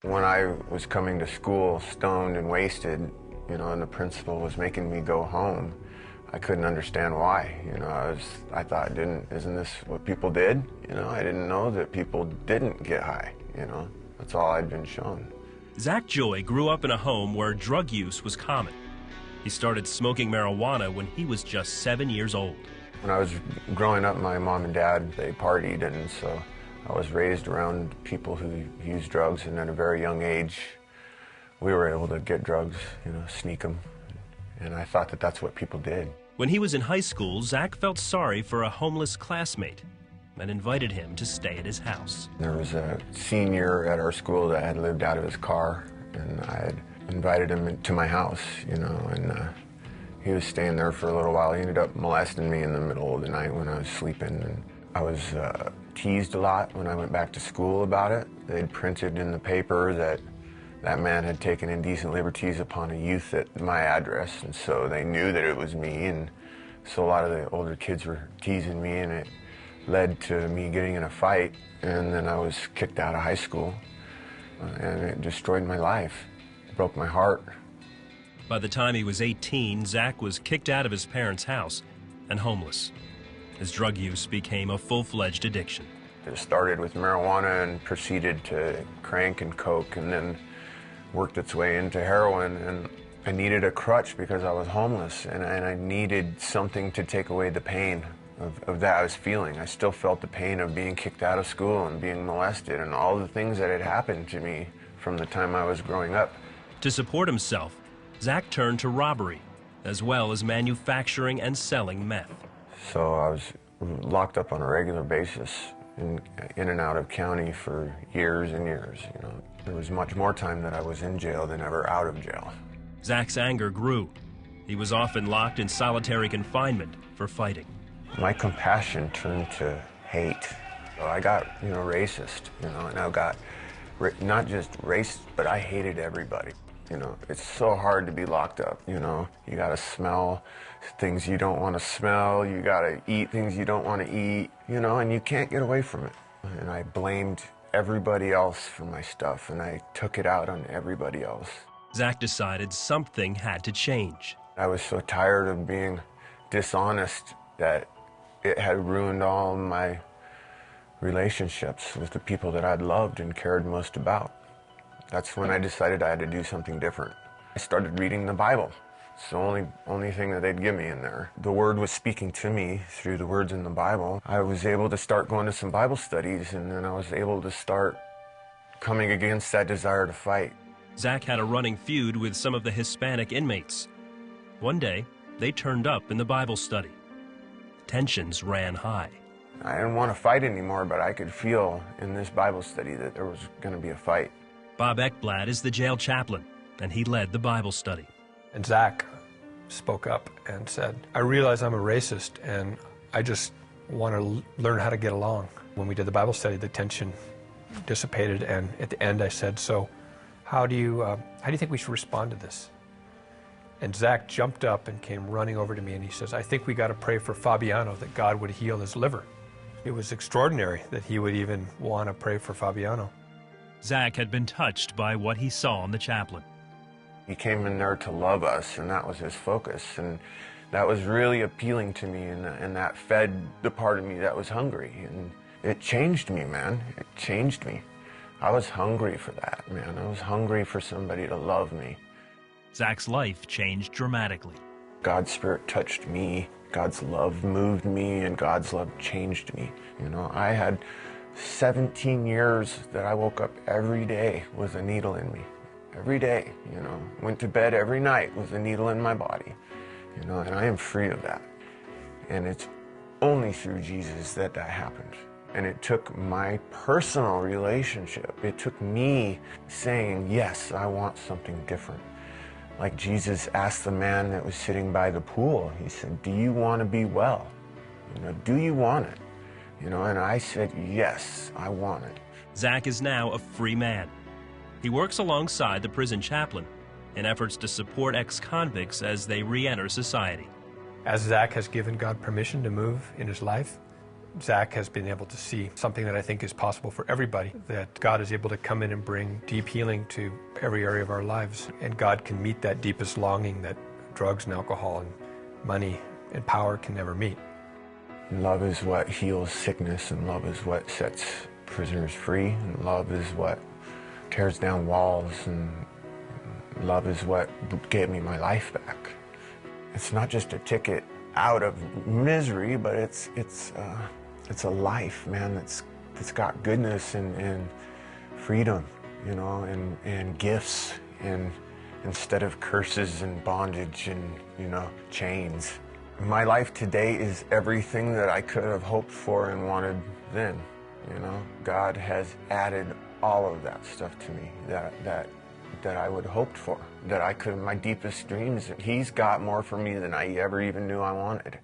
When I was coming to school stoned and wasted, and the principal was making me go home, I couldn't understand why. I thought, isn't this what people did? I didn't know that people didn't get high, That's all I'd been shown. Zach Joy grew up in a home where drug use was common. He started smoking marijuana when he was just 7 years old. When I was growing up, my mom and dad, they partied, and so I was raised around people who used drugs, and at a very young age, we were able to get drugs, sneak them, and I thought that that's what people did. When he was in high school, Zach felt sorry for a homeless classmate and invited him to stay at his house. There was a senior at our school that had lived out of his car, and I had invited him to my house, and he was staying there for a little while. He ended up molesting me in the middle of the night when I was sleeping, and I was teased a lot when I went back to school about it. They'd printed in the paper that that man had taken indecent liberties upon a youth at my address, and so they knew that it was me, and so a lot of the older kids were teasing me, and it led to me getting in a fight, and then I was kicked out of high school, and it destroyed my life. It broke my heart. By the time he was 18, Zach was kicked out of his parents' house and homeless. His drug use became a full-fledged addiction. It started with marijuana and proceeded to crank and coke, and then worked its way into heroin. And I needed a crutch because I was homeless, and I needed something to take away the pain of that I was feeling. I still felt the pain of being kicked out of school and being molested and all the things that had happened to me from the time I was growing up. To support himself, Zach turned to robbery, as well as manufacturing and selling meth. So I was locked up on a regular basis in and out of county for years and years. There was much more time that I was in jail than ever out of jail. Zach's anger grew. He was often locked in solitary confinement for fighting. My compassion turned to hate. So I got, racist, and I got not just racist, but I hated everybody. It's so hard to be locked up, You gotta smell things you don't want to smell, you gotta eat things you don't want to eat, and you can't get away from it. And I blamed everybody else for my stuff, and I took it out on everybody else. Zach decided something had to change. I was so tired of being dishonest that it had ruined all my relationships with the people that I'd loved and cared most about. That's when I decided I had to do something different. I started reading the Bible. It's the only thing that they'd give me in there. The Word was speaking to me through the words in the Bible. I was able to start going to some Bible studies, and then I was able to start coming against that desire to fight. Zach had a running feud with some of the Hispanic inmates. One day, they turned up in the Bible study. Tensions ran high. I didn't want to fight anymore, but I could feel in this Bible study that there was going to be a fight. Bob Ekblad is the jail chaplain, and he led the Bible study. And Zach spoke up and said, I realize I'm a racist, and I just want to learn how to get along. When we did the Bible study, the tension dissipated, and at the end I said, so how do you think we should respond to this? And Zach jumped up and came running over to me, and he says, I think we got to pray for Fabiano, that God would heal his liver. It was extraordinary that he would even want to pray for Fabiano. Zach had been touched by what he saw in the chaplain. He came in there to love us, and that was his focus, and that was really appealing to me, and that fed the part of me that was hungry, and it changed me, man. It changed me. I was hungry for that, man. I was hungry for somebody to love me. Zach's life changed dramatically. God's Spirit touched me, God's love moved me, and God's love changed me. I had 17 years that I woke up every day with a needle in me. Every day, went to bed every night with a needle in my body, and I am free of that. And it's only through Jesus that happened. And it took my personal relationship. It took me saying, yes, I want something different. Like Jesus asked the man that was sitting by the pool, he said, do you want to be well? Do you want it? And I said, yes, I want it. Zach is now a free man. He works alongside the prison chaplain in efforts to support ex-convicts as they re-enter society. As Zach has given God permission to move in his life, Zach has been able to see something that I think is possible for everybody, that God is able to come in and bring deep healing to every area of our lives, and God can meet that deepest longing that drugs and alcohol and money and power can never meet. Love is what heals sickness, and love is what sets prisoners free, and love is what tears down walls, and love is what gave me my life back. It's not just a ticket out of misery, but it's a life, man, that's got goodness and freedom, you know, and gifts, and instead of curses and bondage and, you know, chains. My life today is everything that I could have hoped for and wanted then, you know. God has added all of that stuff to me that I would have hoped for, that I could, my deepest dreams. He's got more for me than I ever even knew I wanted.